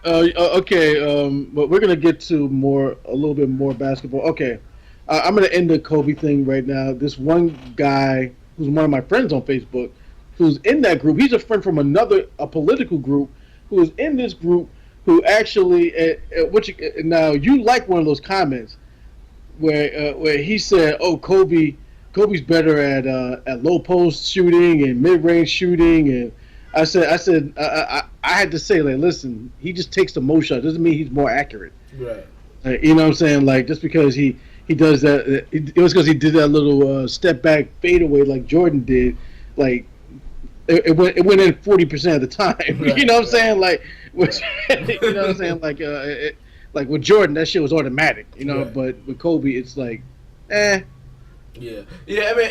Okay, but we're gonna get to a little bit more basketball. Okay, I'm gonna end the Kobe thing right now. This one guy who's one of my friends on Facebook, who's in that group. He's a friend from a political group, who is in this group. Who actually, now you like one of those comments where he said, "Oh, Kobe's better at low post shooting and mid range shooting," and I had to say, like, listen, he just takes the most shot. Doesn't mean he's more accurate. Right. You know what I'm saying? Like, just because he does that, it was because he did that little step back fadeaway like Jordan did. Like, it went in 40% of the time. Right, You know what I'm right. saying? Like, which, Right. you know what I'm saying? Like, like with Jordan, that shit was automatic. You know, Right. but with Kobe, it's like, eh. Yeah, yeah. I mean,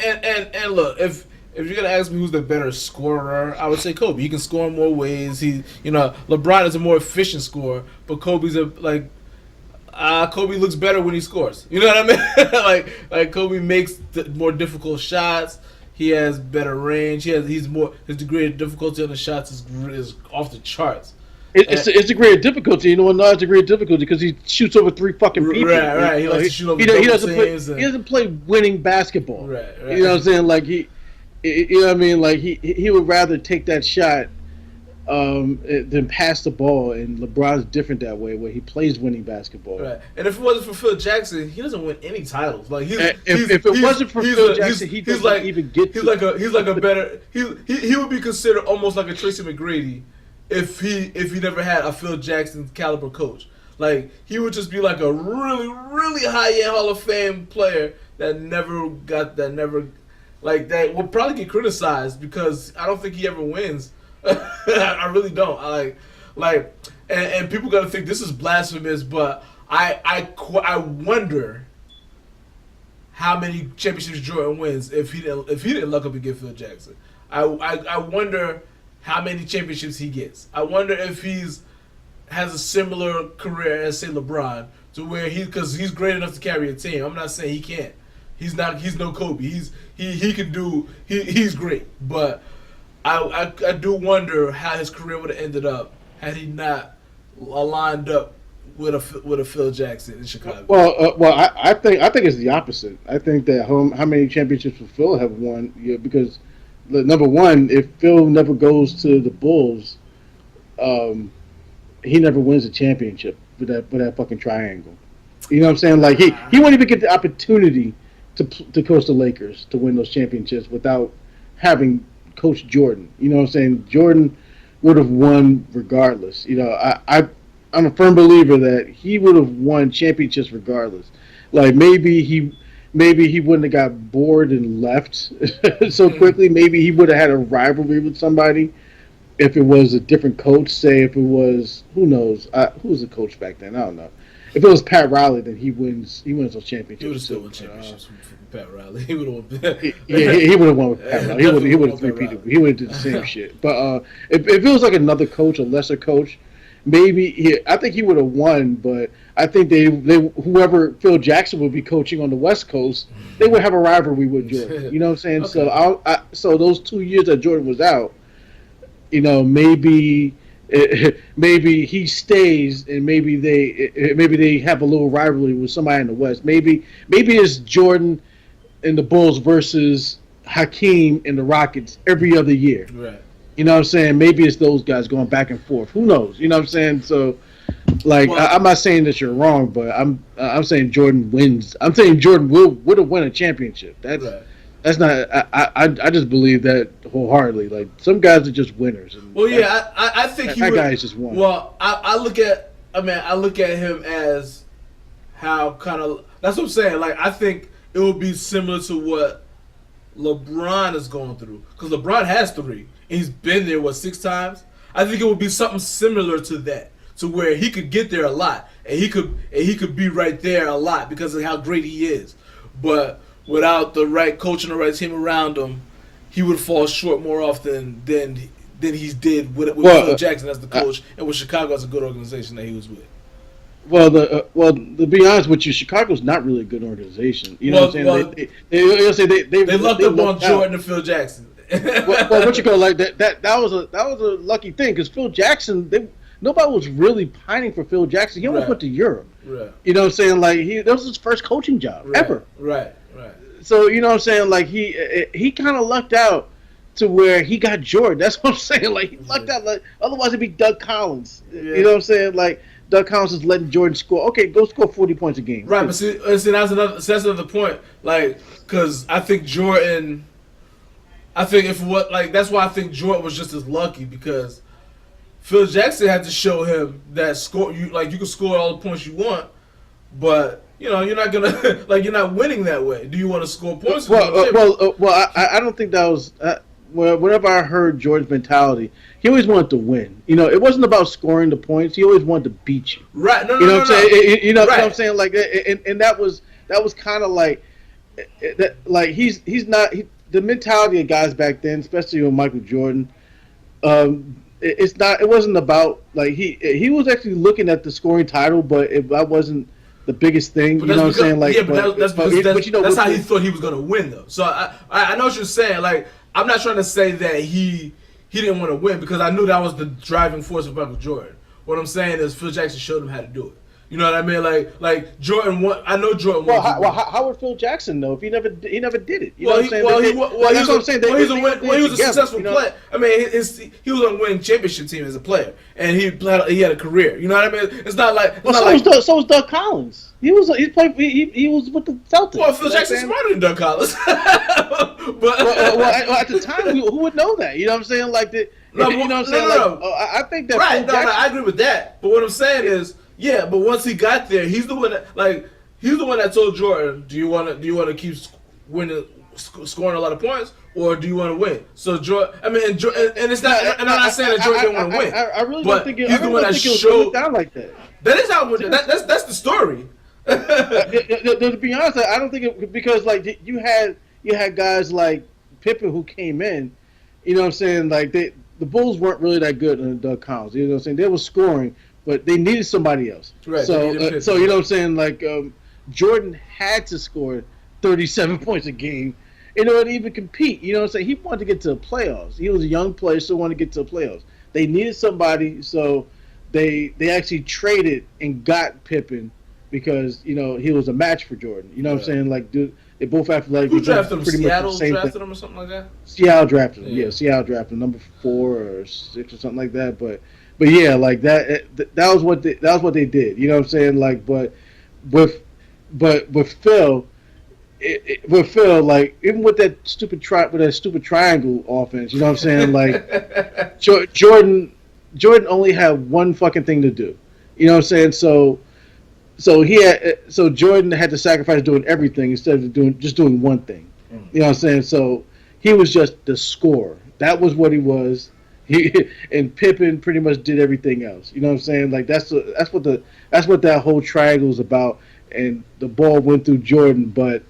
and look, if you're gonna ask me who's the better scorer, I would say Kobe. He can score in more ways. LeBron is a more efficient scorer, but Kobe's a like. Kobe looks better when he scores. You know what I mean? like Kobe makes more difficult shots. He has better range. His degree of difficulty on the shots is off the charts. It's a degree of difficulty. You know what? Not a degree of difficulty because he shoots over three fucking people. Right. He likes to shoot over double teams. He doesn't play winning basketball. Right. You know what I'm saying? Like you know what I mean? Like he would rather take that shot than pass the ball. And LeBron's different that way, where he plays winning basketball. Right. And if it wasn't for Phil Jackson, he doesn't win any titles. Like if it wasn't for Phil Jackson, he doesn't even get. He's like a better. He would be considered almost like a Tracy McGrady if he never had a Phil Jackson caliber coach. Like, he would just be like a really, really high end Hall of Fame player that would probably get criticized because I don't think he ever wins. I really don't. And people gotta think this is blasphemous, but I wonder how many championships Jordan wins if he didn't luck up and get Phil Jackson. I wonder how many championships he gets. I wonder if has a similar career as say LeBron, to where because he's great enough to carry a team. I'm not saying he can't. He's no Kobe. He can do. He's great, but I do wonder how his career would have ended up had he not lined up with a Phil Jackson in Chicago. I think it's the opposite. I think that how many championships will Phil have won? Because number one, if Phil never goes to the Bulls, he never wins a championship with that fucking triangle. You know what I'm saying? Like he won't even get the opportunity to coach the Lakers to win those championships without having coached Jordan. You know what I'm saying? Jordan would have won regardless. You know, I'm a firm believer that he would have won championships regardless. Like maybe he wouldn't have got bored and left so quickly. Maybe he would have had a rivalry with somebody if it was a different coach. Say if it was, who knows, who was the coach back then? I don't know. If it was Pat Riley, then he wins those championships. He would have still won championships with Pat Riley. He would have won. He would have won with Pat Riley. He would have repeated. He would have did the same shit. But if it was like another coach, a lesser coach, maybe I think he would have won. But I think they whoever Phil Jackson would be coaching on the West Coast, they would have a rivalry with Jordan. You know what I'm saying? Okay. So those 2 years that Jordan was out, you know, maybe he stays, and maybe they have a little rivalry with somebody in the West. Maybe it's Jordan and the Bulls versus Hakeem and the Rockets every other year. Right. You know what I'm saying? Maybe it's those guys going back and forth. Who knows? You know what I'm saying? So, like, I'm not saying that you're wrong, but I'm saying Jordan wins. I'm saying Jordan would have won a championship. That's not. I just believe that wholeheartedly. Like, some guys are just winners. And I think that guy is just one. Well, I look at him as how kind of. That's what I'm saying. Like, I think it would be similar to what LeBron is going through, because LeBron has 3 and he's been there 6 times. I think it would be something similar to that, to where he could get there a lot and he could be right there a lot because of how great he is, but without the right coach and the right team around him, he would fall short more often than he did with Phil Jackson as the coach and with Chicago as a good organization that he was with. Well, to be honest with you, Chicago's not really a good organization. You know what I'm saying? They lucked up on Jordan and Phil Jackson. What you call like that? That was a lucky thing because Phil Jackson, nobody was really pining for Phil Jackson. He almost Right. went to Europe. Right. You know what I'm saying? Like that was his first coaching job Right. ever. Right. So you know what I'm saying? Like he kind of lucked out to where he got Jordan. That's what I'm saying. Like he lucked out. Like otherwise it'd be Doug Collins. Yeah. You know what I'm saying? Like Doug Collins is letting Jordan score. Okay, go score 40 points a game. Right, but see that's another point. Like, because I think Jordan, that's why I think Jordan was just as lucky because Phil Jackson had to show him that you can score all the points you want, but you're not gonna you're not winning that way. Do you want to score points? I don't think that was. Whenever I heard Jordan's mentality, he always wanted to win. It wasn't about scoring the points. He always wanted to beat you. Right. No. What I'm saying? You know Right. what I'm saying? Like, and that was kind of like that. Like he's not the mentality of guys back then, especially with Michael Jordan. It's not. It wasn't about like he was actually looking at the scoring title, but that wasn't the biggest thing. But you know what I'm saying? Like, yeah, but that's how he with- thought he was gonna win though. So I know what you're saying. Like, I'm not trying to say that he didn't want to win because I knew that was the driving force of Michael Jordan. What I'm saying is Phil Jackson showed him how to do it. You know what I mean? Like Jordan won. I know Jordan won. How would Phil Jackson know if he never did it? You know what I'm saying? That's what I'm saying. He was a successful together, player. I mean, he was on a winning championship team as a player, and he had a career. You know what I mean? It's not like. So was Doug Collins. He was with the Celtics. Well, Phil Jackson's smarter than Doug Collins. well, at the time, who would know that? You know what I'm saying? Like the. You know what I'm saying? No. I think that. Right. No, I agree with that. But what I'm saying is. Yeah, but once he got there, he's the one that told Jordan, "Do you want to keep winning, scoring a lot of points, or do you want to win?" So Jordan, and it's not, and I'm not saying that Jordan didn't want to win. I really but don't think he's the one that showed down like that. That is how that's the story. To be honest, I don't think it because like you had guys like Pippen who came in, you know what I'm saying? Like the Bulls weren't really that good under Doug Collins. You know what I'm saying? They were scoring. But they needed somebody else. Right. So you know what I'm saying? Like Jordan had to score 37 points a game in order to even compete. You know what I'm saying? He wanted to get to the playoffs. He was a young player, so wanted to get to the playoffs. They needed somebody, so they actually traded and got Pippen because he was a match for Jordan. You know what I'm saying? Like, dude, they both athletic. Who drafted him? Pretty Seattle much the same drafted thing. him or something like that. Seattle drafted him. Yeah, Seattle drafted him, number 4 or 6 or something like that. But yeah, like that was what they did. You know what I'm saying? Like, but with Phil, with Phil, like even with that stupid triangle offense, you know what I'm saying? Like Jordan only had one fucking thing to do. You know what I'm saying? So Jordan had to sacrifice doing everything instead of doing one thing. You know what I'm saying? So he was just the scorer. That was what he was. And Pippen pretty much did everything else. You know what I'm saying? Like that's what that whole triangle is about. And the ball went through Jordan, but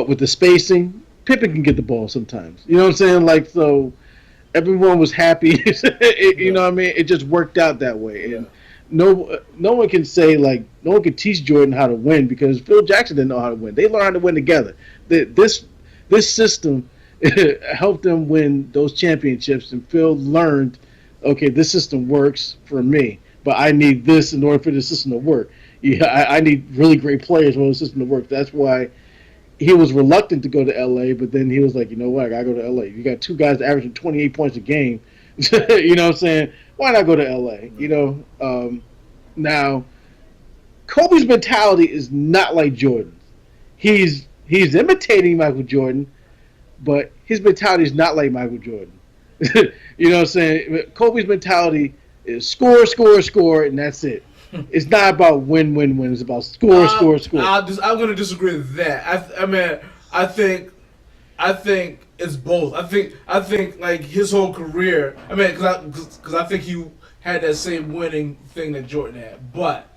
with the spacing, Pippen can get the ball sometimes. You know what I'm saying? Like so, everyone was happy. You know what I mean? It just worked out that way. And no one can say no one can teach Jordan how to win because Phil Jackson didn't know how to win. They learned how to win together. This system. Helped them win those championships, and Phil learned, okay, this system works for me, but I need this in order for the system to work. Yeah, I need really great players for the system to work. That's why he was reluctant to go to LA, but then he was like, you know what, I gotta go to LA. You got 2 guys averaging 28 points a game. You know what I'm saying? Why not go to LA? You know, now Kobe's mentality is not like Jordan's. He's imitating Michael Jordan. But his mentality is not like Michael Jordan. You know what I'm saying? Kobe's mentality is score, and that's it. It's not about win. It's about score. I'm going to disagree with that. I think it's both. I think like his whole career. I mean, because I think he had that same winning thing that Jordan had, but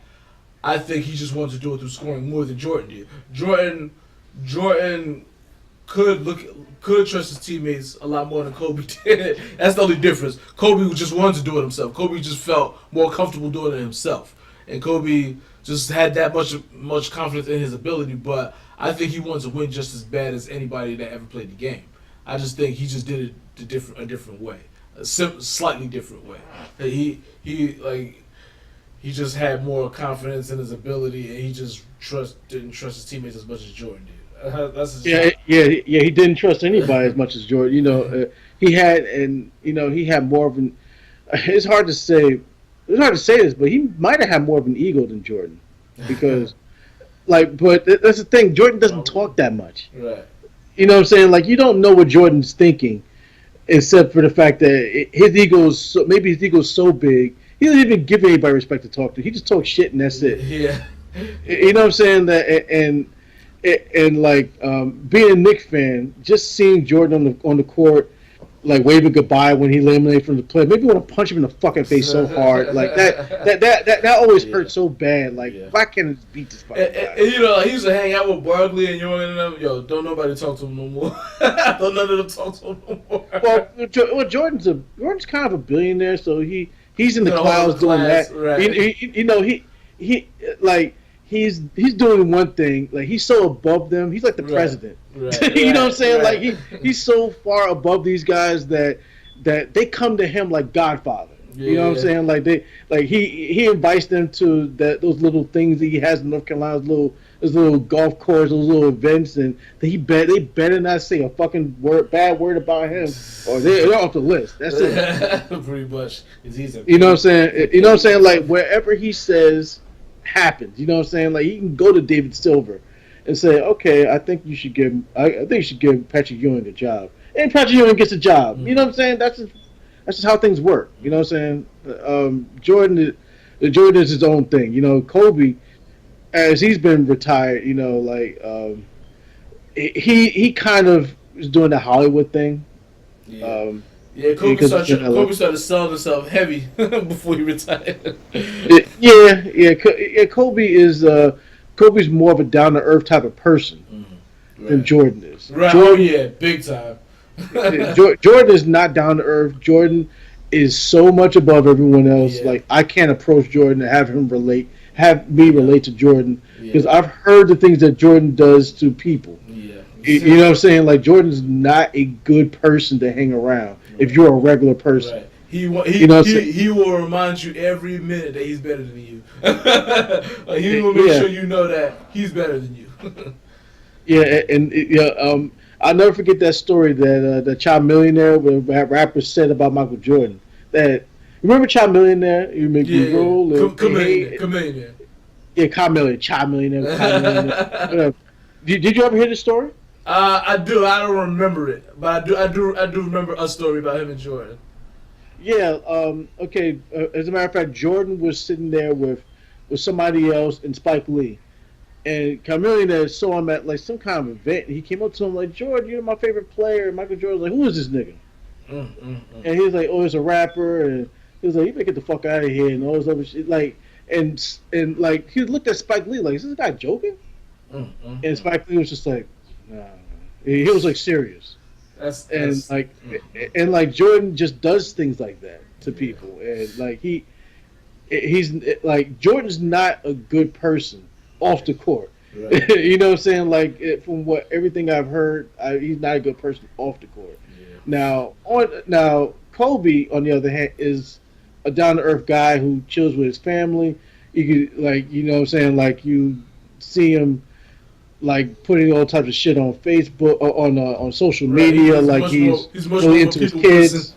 I think he just wanted to do it through scoring more than Jordan did. Jordan could trust his teammates a lot more than Kobe did. That's the only difference. Kobe just wanted to do it himself. Kobe just felt more comfortable doing it himself, and Kobe just had that much confidence in his ability. But I think he wanted to win just as bad as anybody that ever played the game. I just think he just did it a different way. slightly different way. He just had more confidence in his ability, and he just didn't trust his teammates as much as Jordan did. That's his yeah. He didn't trust anybody as much as Jordan. He had more of an. It's hard to say. It's hard to say this, but he might have had more of an ego than Jordan, because, but that's the thing. Jordan doesn't talk that much. Right. You know what I'm saying? Like, you don't know what Jordan's thinking, except for the fact that his ego is maybe his ego is so big. He doesn't even give anybody respect to talk to. He just talks shit and that's it. Yeah. You know what I'm saying? Being a Knicks fan, just seeing Jordan on the court, like waving goodbye when he eliminated from the play, maybe want to punch him in the fucking face so hard. Like that always hurts so bad. Like, why can't I just beat this fucking guy? And he used to hang out with Barkley and Ewing and them. Yo, don't nobody talk to him no more. Don't none of them talk to him no more. Well, Jordan's kind of a billionaire, so he's in the clouds doing that. Right. He's doing one thing. Like, he's so above them. He's like the president. Right. You know what I'm saying? Right. Like, he's so far above these guys that they come to him like Godfather. You know what I'm saying? Like he invites them to those little things that he has in North Carolina, those little golf course, those little events, and they better not say a fucking bad word about him, or they're off the list. That's it. Pretty much. You know what I'm saying? You know what I'm saying? Like, wherever he says happens. You know what I'm saying? Like, he can go to David Silver and say, okay, I think you should give Patrick Ewing a job, and Patrick Ewing gets a job. You know what I'm saying? That's just how things work. You know what I'm saying? Jordan is his own thing. You know, Kobe, as he's been retired, you know, he kind of is doing the Hollywood thing. Kobe started selling himself heavy before he retired. Kobe's more of a down to earth type of person than Jordan is. Right. Jordan, big time. Jordan is not down to earth. Jordan is so much above everyone else. Yeah. Like, I can't approach Jordan and have me relate to Jordan, because I've heard the things that Jordan does to people. Yeah. You know what I'm saying? Like, Jordan's not a good person to hang around if you're a regular person. Right. He will remind you every minute that he's better than you. Like, he will make sure you know that he's better than you. I'll never forget that story that Child Millionaire, where that rapper said about Michael Jordan. That, remember Child Millionaire? You make me roll. Chameleon. Yeah, Child Millionaire. Whatever. Did you ever hear this story? I do. I don't remember it, but I do remember a story about him and Jordan. Yeah. Okay. As a matter of fact, Jordan was sitting there with somebody else and Spike Lee, and Chameleon saw him at like some kind of event. And he came up to him like, "Jordan, you're my favorite player." And Michael Jordan was like, "Who is this nigga?" And he was like, "Oh, it's a rapper." And he was like, "You better get the fuck out of here," and all this other shit. Like, and like, he looked at Spike Lee like, "Is this guy joking?" And Spike Lee was just like, "Nah." He was like serious. And Jordan just does things like that to people, and like he's like, Jordan's not a good person off the court. Right. You know what I'm saying? Like, from everything I've heard, he's not a good person off the court. Yeah. Now Kobe, on the other hand, is a down to earth guy who chills with his family. You could, like, you know what I'm saying? Like, you see him like putting all types of shit on Facebook, on social media. He's really into his kids.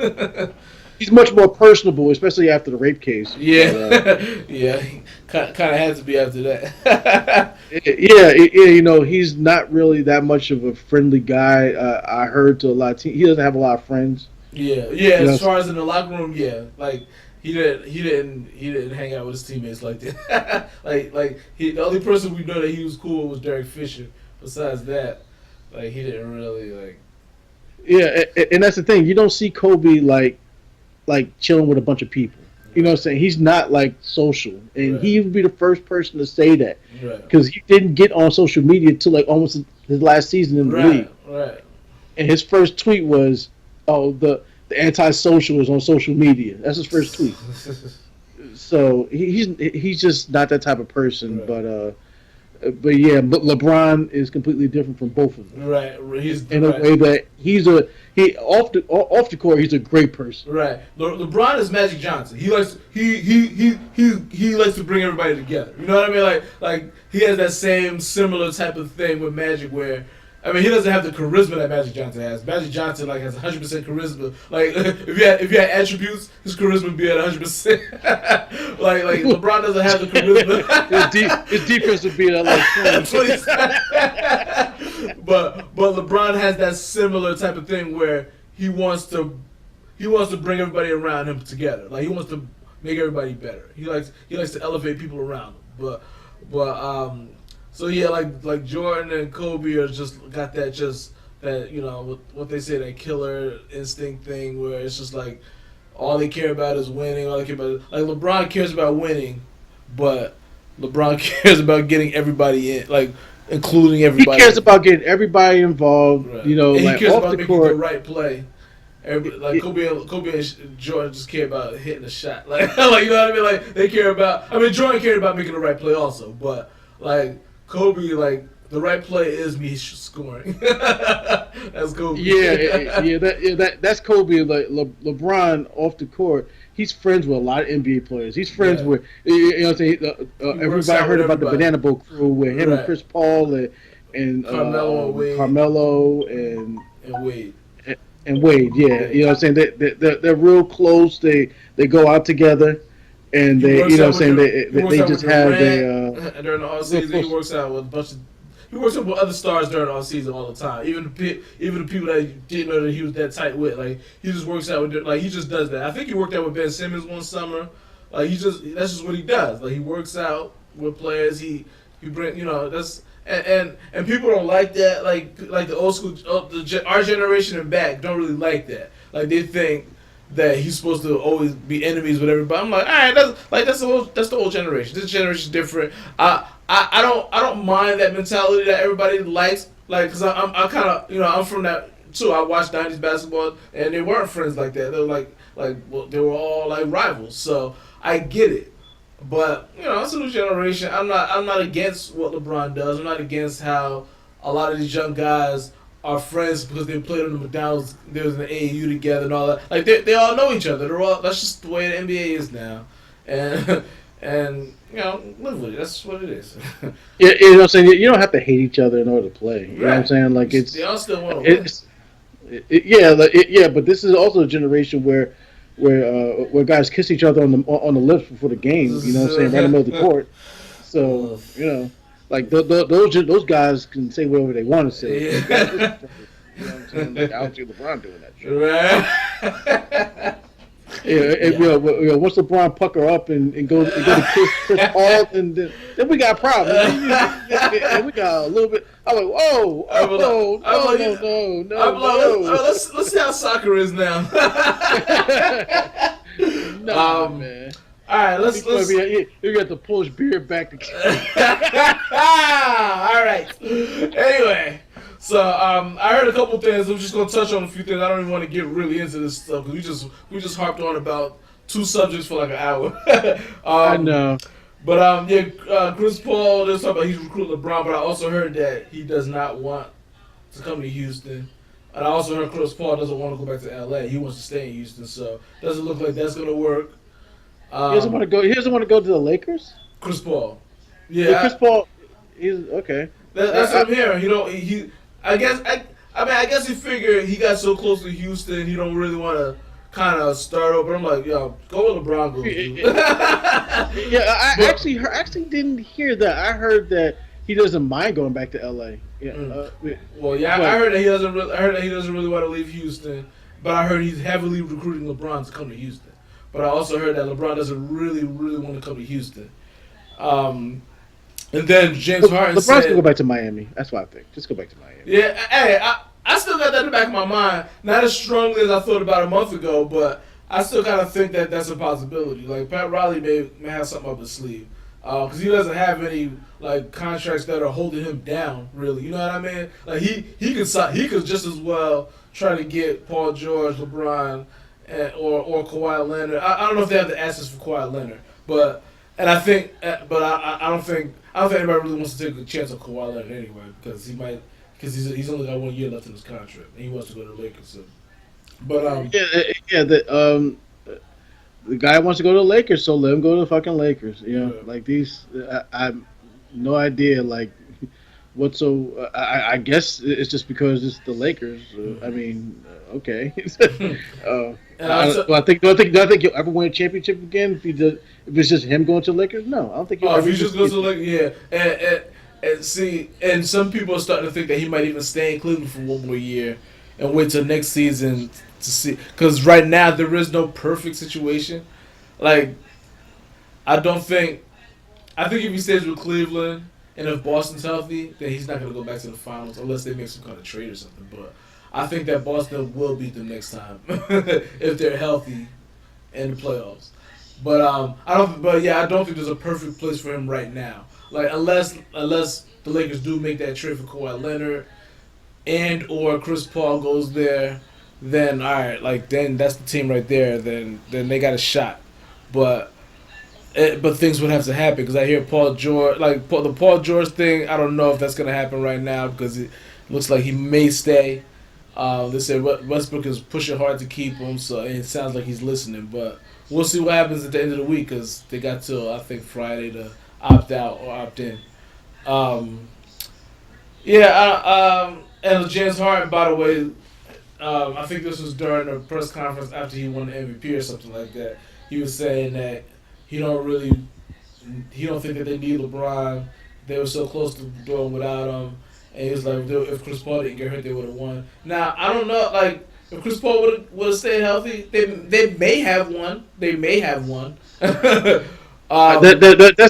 He's much more personable, especially after the rape case. Yeah, kind of had to be after that. You know, he's not really that much of a friendly guy. I heard to a lot of he doesn't have a lot of friends. Yeah. As far as in the locker room, like he didn't hang out with his teammates like that. The only person we know that he was cool with was Derek Fisher. Besides that, like, he didn't really like. Yeah, and that's the thing. You don't see Kobe like chilling with a bunch of people. You know what I'm saying? He's not like social, and he would be the first person to say that, because he didn't get on social media until like almost his last season in the league. Right. And his first tweet was, "Oh, the anti-social is on social media." That's his first tweet. So he's just not that type of person. But But yeah, but LeBron is completely different from both of them. Right. He's In a right. way that he off the court he's a great person. Right. LeBron is Magic Johnson. He likes he likes to bring everybody together. You know what I mean? Like he has that same similar type of thing with Magic where I mean he doesn't have the charisma that Magic Johnson has. Magic Johnson like has 100% charisma. Like if you had attributes, his charisma would be at 100%. like LeBron doesn't have the charisma. His defense would be at like 20. But LeBron has that similar type of thing where he wants to bring everybody around him together. Like he wants to make everybody better. He likes to elevate people around him. But so yeah, like Jordan and Kobe are just got that you know what they say, that killer instinct thing where it's just like all they care about is winning. All they care about like LeBron cares about winning, but LeBron cares about getting everybody in, like including everybody. He cares about getting everybody involved. Right. You know, and like he cares off about the making court. the right play. Like Kobe and Jordan just care about hitting a shot. Like you know what I mean? Like they care about. I mean, Jordan cared about making the right play also, but like Kobe, like the right play is me scoring. That's Kobe. That's Kobe. Like LeBron off the court, he's friends with a lot of NBA players. He's friends with you know what I'm saying. Everybody heard about the Banana Boat crew with him and Chris Paul and Carmelo and Wade. And Wade, yeah, you know what I'm saying. They're real close. They go out together, and they you know what I'm saying. They just have and during the all season he works out with a bunch of. He works with other stars during the all season all the time. Even the people that didn't know that he was that tight with, like he just works out with, like he just does that. I think he worked out with Ben Simmons one summer. Like that's just what he does. Like he works out with players. He bring that's. And people don't like that, like the old school, our generation and back don't really like that. Like they think that he's supposed to always be enemies with everybody. I'm like, all right, that's the old generation. This generation's different. I don't mind that mentality that everybody likes, like because I'm kind of I'm from that too. I watched 90s basketball and they weren't friends like that. They were well, they were all like rivals. So I get it. But it's a new generation. I'm not against what LeBron does. I'm not against how a lot of these young guys are friends because they played on the McDonald's. There was an AAU together and all that. Like they all know each other. That's just the way the NBA is now. And live with it. That's what it is. Yeah, you know what I'm saying. You don't have to hate each other in order to play. You know what I'm saying? Like they all still want to win. But this is also a generation where guys kiss each other on the lips before the game. You know what I'm saying? Right in the middle of the court. So like those guys can say whatever they want to say. Yeah. You know what I'm saying? Like I don't see LeBron doing that shit. Right. Once LeBron pucker up and go to kiss Chris Paul, and then we got a problem. And we got a little bit. I'm like, whoa, no. Let's see how soccer is now. Man. All right, let's. You got the Polish beer back to. All right. Anyway. So I heard a couple things. I'm just gonna touch on a few things. I don't even want to get really into this stuff because we just harped on about two subjects for like an hour. I know. But Chris Paul. There's talking about he's recruiting LeBron, but I also heard that he does not want to come to Houston. And I also heard Chris Paul doesn't want to go back to LA. He wants to stay in Houston. So it doesn't look like that's gonna work. He doesn't want to go. He doesn't want to go to the Lakers. Chris Paul. Yeah. Chris Paul. He's okay. That's what I'm hearing. I guess he figured he got so close to Houston, he don't really want to kind of start over. I'm like, yo, go with LeBron goes. I actually didn't hear that. I heard that he doesn't mind going back to LA. Yeah. I heard that he doesn't. I heard that he doesn't really want to leave Houston, but I heard he's heavily recruiting LeBron to come to Houston. But I also heard that LeBron doesn't really want to come to Houston. And then James Harden LeBron's said, gonna go back to Miami. That's what I think. Just go back to Miami. Yeah, hey, I still got that in the back of my mind. Not as strongly as I thought about a month ago, but I still kind of think that that's a possibility. Like Pat Riley may have something up his sleeve because he doesn't have any like contracts that are holding him down. Really, you know what I mean? Like he could just as well try to get Paul George, LeBron, or Kawhi Leonard. I don't know if they have the assets for Kawhi Leonard, but I don't think. I don't think anybody really wants to take a chance on Kawhi Leonard anyway because he's only got 1 year left in his contract and he wants to go to the Lakers. So. But Yeah. The guy wants to go to the Lakers, so let him go to the fucking Lakers. Like these, I no idea. Like, what? So I guess it's just because it's the Lakers. I mean, okay. I think he'll ever win a championship again if it's just him going to the Lakers. No, I don't think. If he just goes to the Lakers, yeah. And see, and some people are starting to think that he might even stay in Cleveland for 1 more year and wait till next season to see. Because right now there is no perfect situation. Like, I think if he stays with Cleveland and if Boston's healthy, then he's not going to go back to the finals unless they make some kind of trade or something. But I think that Boston will beat them next time if they're healthy in the playoffs. But I don't think there's a perfect place for him right now. Like unless the Lakers do make that trade for Kawhi Leonard and or Chris Paul goes there, then all right, like then that's the team right there. Then they got a shot. But things would have to happen because I hear Paul George, the Paul George thing. I don't know if that's gonna happen right now because it looks like he may stay. They said Westbrook is pushing hard to keep him, so it sounds like he's listening. But we'll see what happens at the end of the week because they got till I think Friday to opt out or opt in. And James Harden, by the way, I think this was during a press conference after he won the MVP or something like that. He was saying that he don't think that they need LeBron. They were so close to doing without him. And he was like, if Chris Paul didn't get hurt, they would have won. Now, I don't know, like, if Chris Paul would have stayed healthy, they may have won. They may have won. That's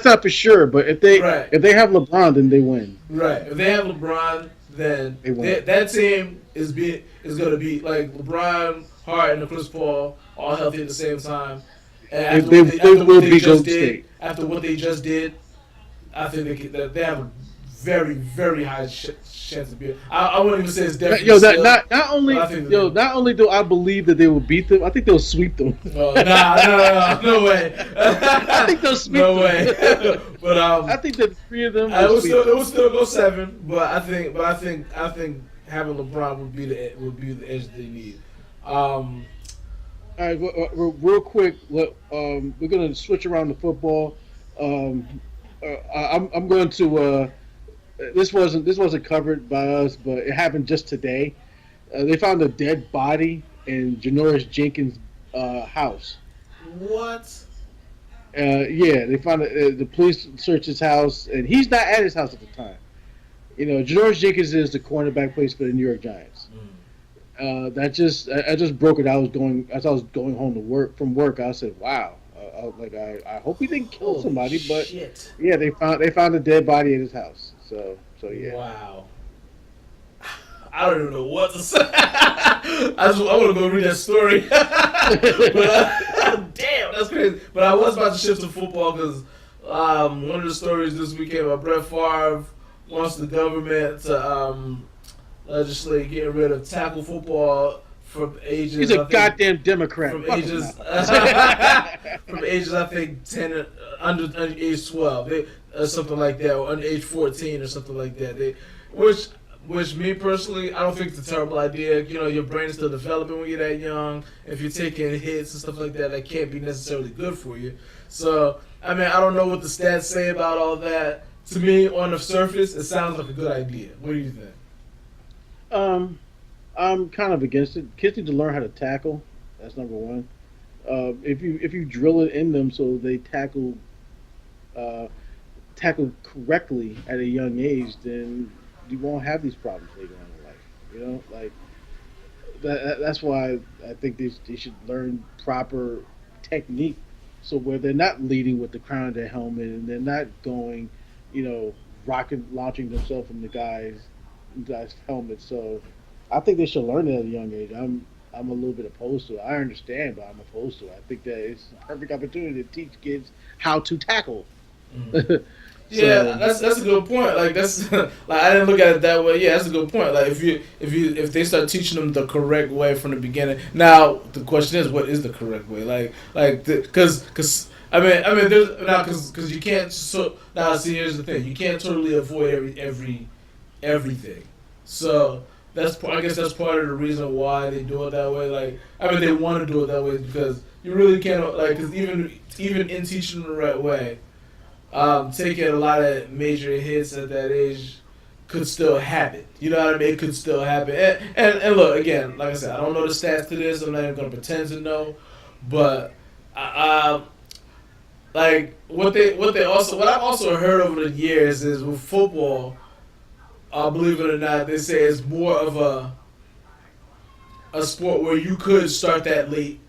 not for sure, but if they have LeBron, then they win. Right. If they have LeBron, then that team is going to be like LeBron, Harden, and Chris Paul all healthy at the same time. And they will be Golden State. After what they just did, I think they have a very, very high chance to be. I wouldn't even say it's definitely. Not only do I believe that they will beat them, I think they'll sweep them. No way. I think they'll sweep them. No way. But I think that 3 of them. It will still go 7, but I think having LeBron would be the edge they need. All right, real quick, we're going to switch around to football. I'm going to. This wasn't covered by us, but it happened just today. They found a dead body in Janoris Jenkins' house. What? Yeah, they found the police searched his house, and he's not at his house at the time. Janoris Jenkins is the cornerback plays for the New York Giants. I just broke it. As I was going home from work. I said, "Wow." I hope he didn't kill somebody, but shit. Yeah, they found a dead body at his house. So yeah. Wow. I don't even know what to say. I want to go read that story. But, damn, that's crazy. But I was about to shift to football because one of the stories this weekend about Brett Favre wants the government to legislate getting rid of tackle football from ages. He's a goddamn Democrat. From ages, I think 10 under age 12, something like that, or under age 14 or something like that. Which me personally, I don't think it's a terrible idea. Your brain is still developing when you're that young. If you're taking hits and stuff like that, that can't be necessarily good for you. So, I mean, I don't know what the stats say about all that. To me, on the surface, it sounds like a good idea. What do you think? I'm kind of against it. Kids need to learn how to tackle. That's number one. If you drill it in them so they tackle correctly at a young age, then you won't have these problems later on in life. That's why I think they should learn proper technique, so where they're not leading with the crown of their helmet and they're not going, launching themselves from the guy's helmet. So I think they should learn that at a young age. I'm a little bit opposed to it. I understand, but I'm opposed to it. I think that it's a perfect opportunity to teach kids how to tackle. Mm-hmm. Yeah, that's a good point. Like that's like I didn't look at it that way. Yeah, that's a good point. Like if they start teaching them the correct way from the beginning. Now the question is, what is the correct way? Because there's now because you can't. So now, see, here's the thing: you can't totally avoid everything. So I guess that's part of the reason why they do it that way. Like, they want to do it that way because you really can't like because even in teaching them the right way, taking a lot of major hits at that age could still happen. You know what I mean? It could still happen. And look, again, like I said, I don't know the stats to this. I'm not even gonna pretend to know, but like what I've also heard over the years is with football. Believe it or not, they say it's more of a sport where you could start that late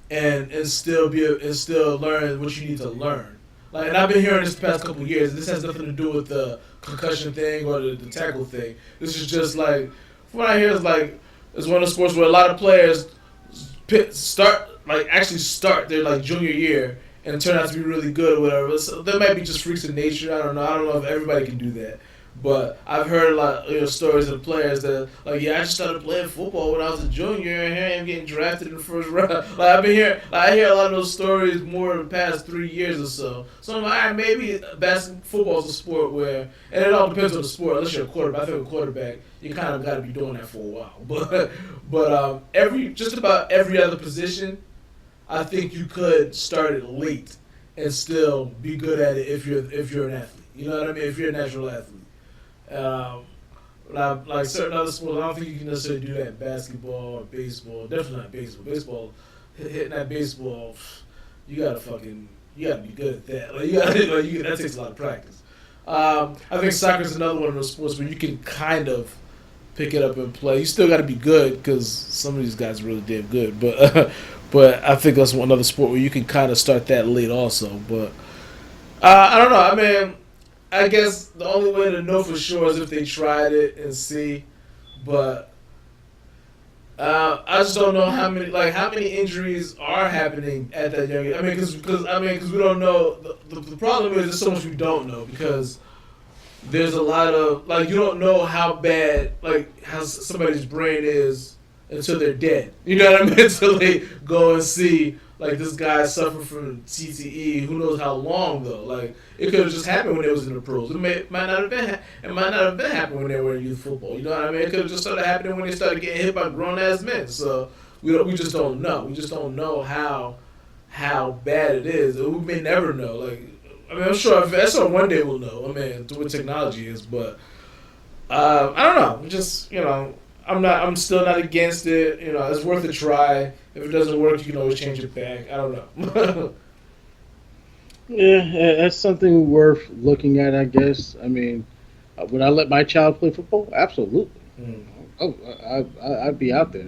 and still learn what you need to learn. Like, and I've been hearing this the past couple of years. This has nothing to do with the concussion thing or the tackle thing. This is just like, from what I hear, is like it's one of the sports where a lot of players actually start their like junior year and turn out to be really good or whatever. So there might be just freaks of nature. I don't know. I don't know if everybody can do that. But I've heard a lot of stories of players that like, yeah, I just started playing football when I was a junior, and here I am getting drafted in the first round. I hear a lot of those stories more in the past 3 years or so. So I'm like, all right, maybe football is a sport where, and it all depends on the sport. Unless you're a quarterback, I think a quarterback, you kind of got to be doing that for a while. But just about every other position, I think you could start it late and still be good at it if you're an athlete. You know what I mean? If you're a natural athlete. Like certain other sports, I don't think you can necessarily do that in basketball or baseball. Definitely not baseball. Baseball, hitting that baseball, you gotta be good at that. That takes a lot of practice. I think soccer is another one of those sports where you can kind of pick it up and play. You still got to be good because some of these guys are really damn good. But I think that's another sport where you can kind of start that late also. But I don't know. I guess the only way to know for sure is if they tried it and see, but I just don't know how many injuries are happening at that young age. Because we don't know. The problem is there's so much we don't know because there's a lot of you don't know how bad how somebody's brain is until they're dead. You know what I mean? Until they go and see. This guy suffered from CTE. Who knows how long though? It could have just happened when they was in the pros. It might not have been happening when they were in youth football. You know what I mean? It could have just started happening when they started getting hit by grown ass men. So we just don't know. We just don't know how bad it is. We may never know. I'm sure one day we'll know. What technology is, but I don't know. Just I'm still not against it. It's worth a try. If it doesn't work, you can always change it back. I don't know. Yeah, that's something worth looking at, I guess. Would I let my child play football? Absolutely. Mm. I'd be out there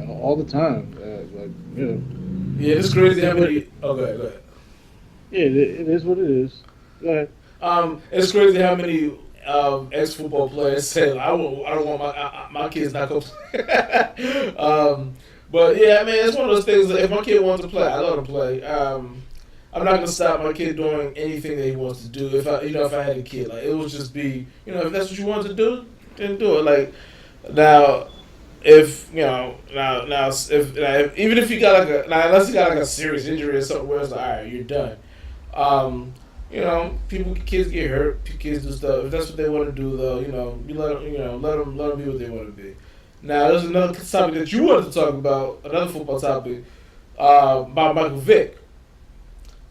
all the time. Yeah, it's crazy how many. Oh, go ahead. Yeah, it is what it is. Go ahead. It's crazy how many ex-football players say, I don't want my kids not go play. But yeah, it's one of those things that if my kid wants to play, I let him play. I'm not gonna stop my kid doing anything that he wants to do. If I had a kid, it would just be, if that's what you want to do, then do it. Now, if even if you got unless you got a serious injury or something where it's all right, you're done. Kids get hurt, kids do stuff. If that's what they want to do, though, you let them be what they want to be. Now, there's another topic that you wanted to talk about, another football topic, about Michael Vick.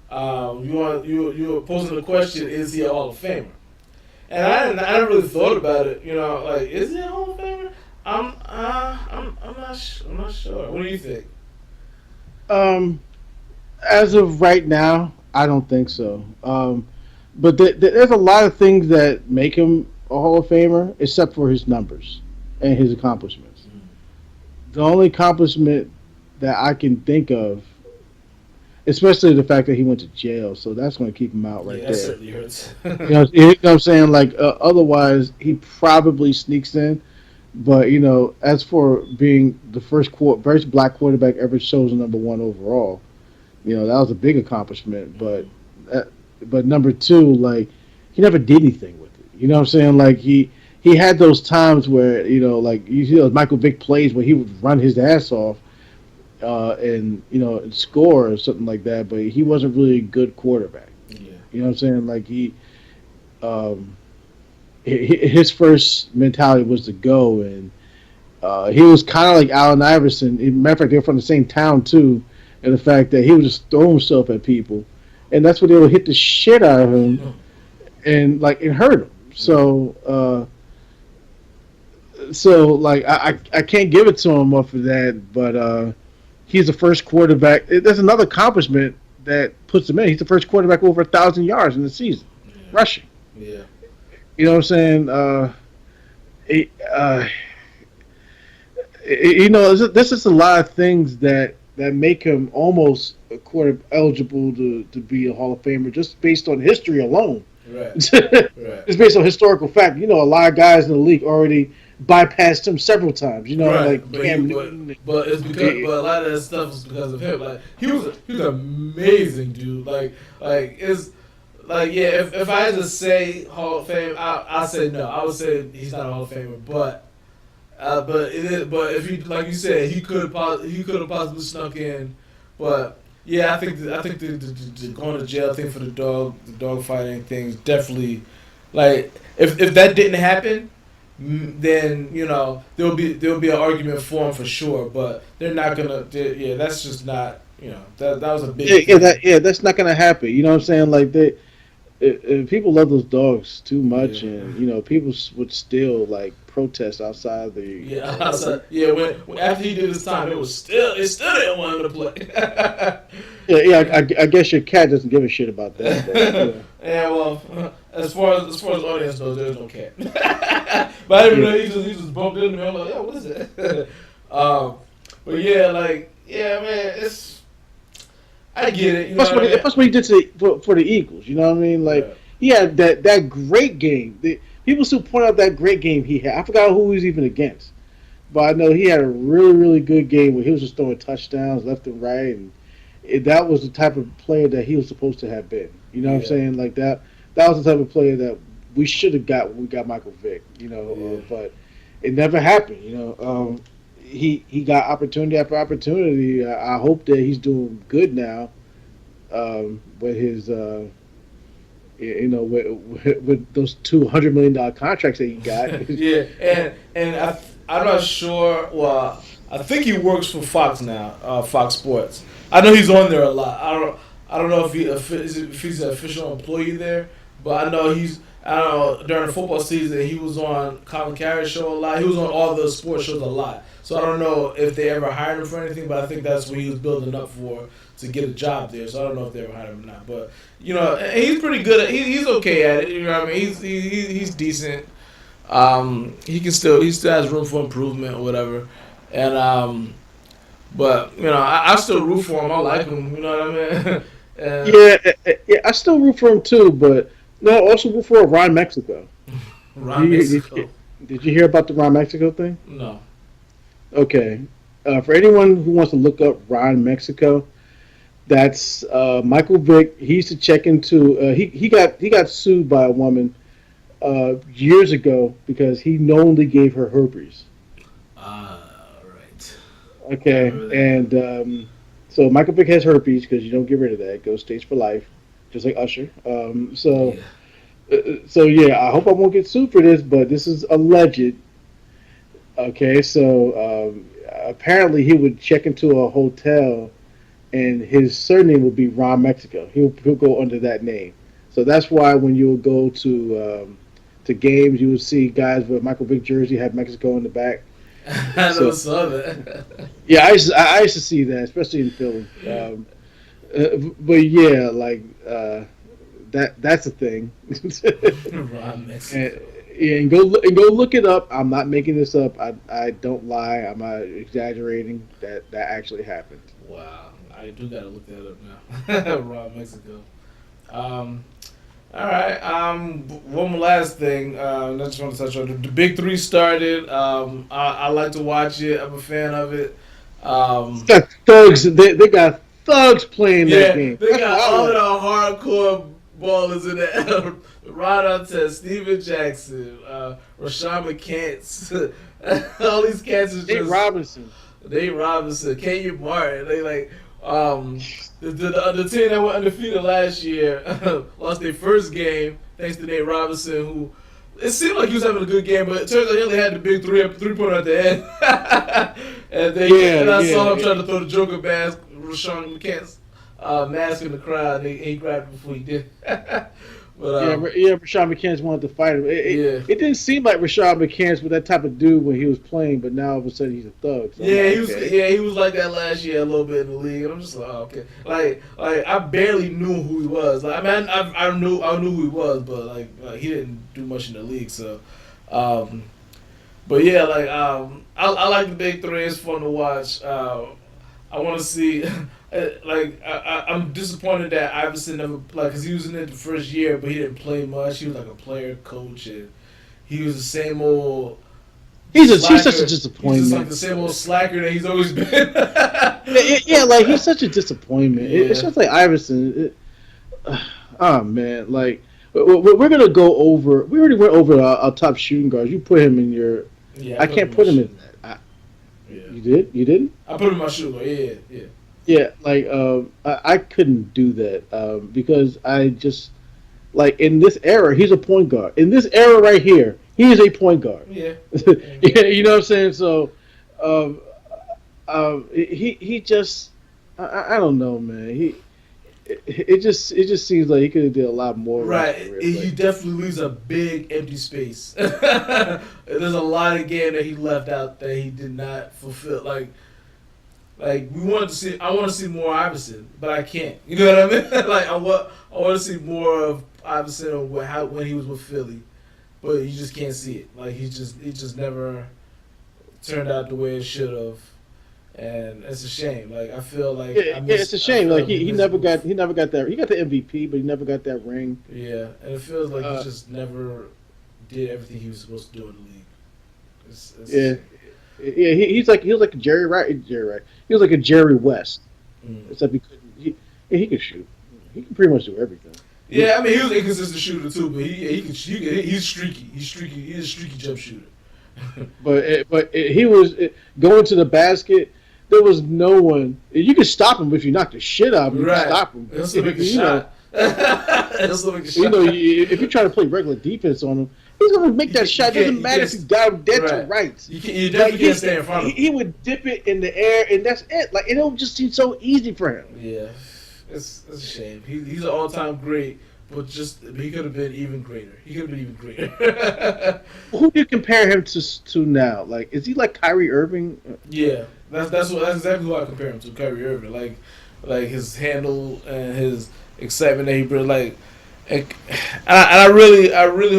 You were posing the question: is he a Hall of Famer? And I never really thought about it. Is he a Hall of Famer? I'm not sure. What do you think? As of right now, I don't think so. But there's a lot of things that make him a Hall of Famer, except for his numbers and his accomplishments. Mm. The only accomplishment that I can think of, especially the fact that he went to jail, so that's going to keep him out right there. That certainly hurts. You know what I'm saying? Otherwise, he probably sneaks in. But, as for being the first black quarterback ever chosen number one overall, that was a big accomplishment. But number two, he never did anything with it. You know what I'm saying? He had those times where, Michael Vick plays where he would run his ass off, and score or something like that, but he wasn't really a good quarterback. Yeah. You know what I'm saying? Like um, his first mentality was to go, and he was kind of like Allen Iverson. Matter of fact, they're from the same town too, and the fact that he would just throw himself at people, and that's what they would hit the shit out of him, and like it hurt him. So like I can't give it to him off of that, but he's the first quarterback. There's another accomplishment that puts him in. He's the first quarterback over 1,000 yards in the season, rushing. Yeah. You know what I'm saying? It, this is a lot of things that make him almost a quarter eligible to be a Hall of Famer just based on history alone. Right. Right. It's based on historical fact. A lot of guys in the league already bypassed him several times. Right. Like Cam Newton. But it's because, but a lot of that stuff is because of him. Like he was an amazing dude. Like it's. Like if I had to say Hall of Fame, I say no. I would say he's not a Hall of Famer, but it is. But if you like you said, he could have possibly snuck in. But yeah, I think the going to jail thing for the dog fighting things definitely. Like if that didn't happen, then there'll be an argument for him for sure. But they're not gonna. Yeah, that's just not. That was a big. That's not gonna happen. You know what I'm saying? Like people love those dogs too much, and people would still like protest outside the outside. Yeah, when after he did his time, it still didn't want him to play. I guess your cat doesn't give a shit about that. But, yeah, well, as far as the audience knows, there's no cat. But I didn't know he just bumped into me. I'm like, what is it? But man, it's. I get it. Plus what he did for the Eagles. You know what I mean? Like he had that great game. People still point out that great game he had. I forgot who he was even against, but I know he had a really, really good game where he was just throwing touchdowns left and right, and that was the type of player that he was supposed to have been. You know what I'm saying? Like that was the type of player that we should have got when we got Michael Vick. But it never happened. He got opportunity after opportunity. I hope that he's doing good now with his, with those $200 million contracts that he got. Yeah, and I'm not sure. Well, I think he works for Fox now, Fox Sports. I know he's on there a lot. I don't know if he's an official employee there, but I know during the football season he was on Colin Cowherd's show a lot. He was on all the sports shows a lot. So I don't know if they ever hired him for anything, but I think that's what he was building up for to get a job there. So I don't know if they ever hired him or not. But he's pretty good at. He's okay at it. You know what I mean? He's decent. He still has room for improvement or whatever. And but I still root for him. I like him. You know what I mean? Yeah, I still root for him too. But no, I also root for Ron Mexico. Did you hear about the Ron Mexico thing? No. Okay. For anyone who wants to look up Ron Mexico, that's Michael Vick. He used to check into. He got sued by a woman years ago because he knowingly gave her herpes. Right. Okay, and so Michael Vick has herpes because you don't get rid of that. It goes stays for life, just like Usher. So I hope I won't get sued for this, but this is alleged. Okay, so apparently he would check into a hotel, and his surname would be Ron Mexico. He'll go under that name. So that's why when you would go to games, you would see guys with Michael Vick jersey have Mexico in the back. I never saw that. Yeah, I used to see that, especially in Philly. But yeah, like that's a thing. Ron Mexico. And go look it up. I'm not making this up. I don't lie. I'm not exaggerating. That actually happened. Wow, I do gotta look that up now. Ron Mexico. All right. One last thing. I just want to touch on the Big Three started. I like to watch it. I'm a fan of it. It's got thugs. They got thugs playing that game. They got all the hardcore ballers in there. Ron Artest, Steven Jackson, Rashawn McCants. All these cats is just... Nate Robinson. Nate Robinson, Kenyon Martin. They like the team that went undefeated last year lost their first game thanks to Nate Robinson, who it seemed like he was having a good game, but it turns out he only had the big three pointer at the end. And I saw him trying to throw the Joker mask, Rashawn McCants mask in the crowd, and he grabbed it before he did. But, Rashad McCants wanted to fight him. It didn't seem like Rashad McCants was that type of dude when he was playing, but now all of a sudden he's a thug. So he was like that last year a little bit in the league, and I'm just like, oh, okay. Like I barely knew who he was. Like, I mean, I knew who he was, but like he didn't do much in the league. So, but yeah, like I like the big three. It's fun to watch. I want to see. I'm disappointed that Iverson never because he was in it the first year, but he didn't play much. He was like a player coach, and he was the same old. He's such a disappointment. He's just like the same old slacker that he's always been. Like he's such a disappointment. Yeah. It's just like Iverson. Oh man, like we're gonna go over. We already went over our top shooting guards. You put him in your. Yeah, I can't put him in that. You did? You didn't? I put him in my shooting guard. Yeah. Yeah, like I couldn't do that because I just like in this era he's a point guard. In this era right here, he is a point guard. Yeah. Yeah, you know what I'm saying? So, he just I don't know, man. It just seems like he could have did a lot more. Right, he definitely leaves a big empty space. There's a lot of game that he left out that he did not fulfill. Like we wanted to see, I want to see more Iverson, but I can't. You know what I mean? Like I want to see more of Iverson when he was with Philly, but you just can't see it. Like it just never turned out the way it should have, and it's a shame. Like I feel like it's a shame. Like he never got that. He got the MVP, but he never got that ring. Yeah, and it feels like he just never did everything he was supposed to do in the league. Yeah, he was like a Jerry Rice. He was like a Jerry West. Except he couldn't. He could shoot. He can pretty much do everything. Yeah, I mean he was an inconsistent shooter too, but he's streaky. He's a streaky jump shooter. but he was going to the basket. There was no one. You could stop him if you knocked the shit out of him. You could stop him. He'll still make a shot. If you try to play regular defense on him, he's gonna make that shot. It doesn't matter if he's down dead to rights. You definitely can't stay in front of him. He would dip it in the air, and that's it. Like it'll just seem so easy for him. Yeah, it's a shame. He's an all-time great, but he could have been even greater. Who do you compare him to now? Like, is he like Kyrie Irving? Yeah, that's exactly who I compare him to. Kyrie Irving, like his handle and his excitement that he brings. Like, and I really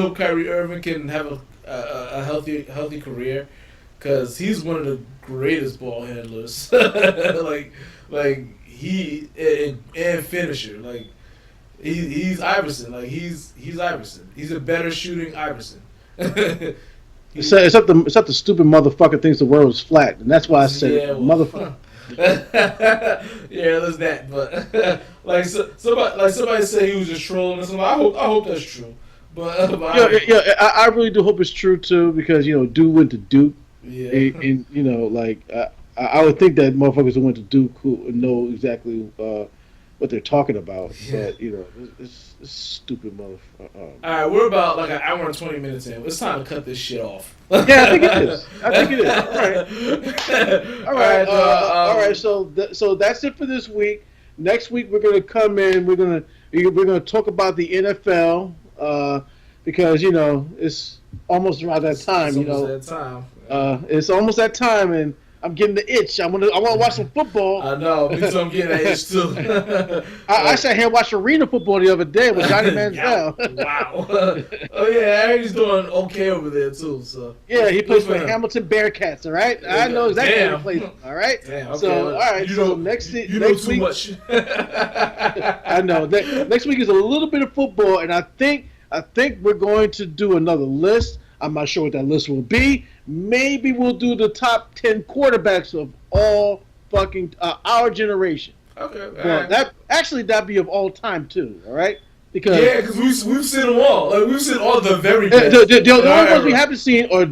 hope Kyrie Irving can have a healthy career, because he's one of the greatest ball handlers. like he and finisher. Like he's Iverson. Like he's Iverson. He's a better shooting Iverson. Except the stupid motherfucker thinks the world is flat, and that's why I said motherfucker. Yeah, there's that, but somebody say he was just trolling or something. I hope that's true. But I really do hope it's true too, because Duke went to Duke. Yeah, and I would think that motherfuckers who went to Duke who know exactly what they're talking about. Yeah. But it's stupid motherfucker. All right, we're about like an hour and 20 minutes in. It's time to cut this shit off. Yeah, I think it is. All right. All right. So that's it for this week. Next week we're gonna come in. We're gonna talk about the NFL because it's almost around that time. It's almost that time, and I'm getting the itch. I want to watch some football. I know. Me too. I'm getting that itch too. I sat here and watched arena football the other day with Johnny Manziel. Wow. Oh yeah, I heard he's doing okay over there too. So yeah, he plays for Hamilton Bearcats. All right, I know exactly where he plays. All right. Damn, okay, so all right. So next know too week, much. I know. Next week is a little bit of football, and I think we're going to do another list. I'm not sure what that list will be. Maybe we'll do the top 10 quarterbacks of all fucking our generation. Okay. Well, that'd be of all time too. All right. Because we've seen them all. Like we've seen all the very best. The only ones we haven't seen are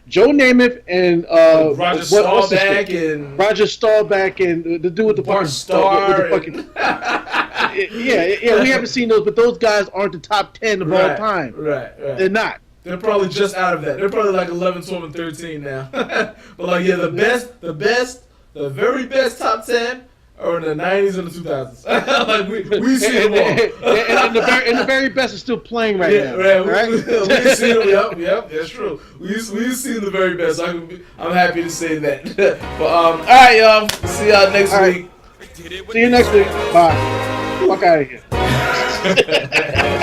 Joe Namath and Roger what's his Staubach name? and Roger Staubach and the dude with the Bart fucking Starr. with the fucking yeah. We haven't seen those, but those guys aren't the top 10 of all time. Right. They're not. They're probably just out of that. They're probably like 11, 12, and 13 now. But like, yeah, the very best top 10 are in the 90s and the 2000s. Like we see them all. And the very best is still playing right now. Right? We see them. Yep, that's true. We've seen the very best. I'm happy to say that. But all right, y'all. See y'all next week. See you next week. Bye. Fuck out of here.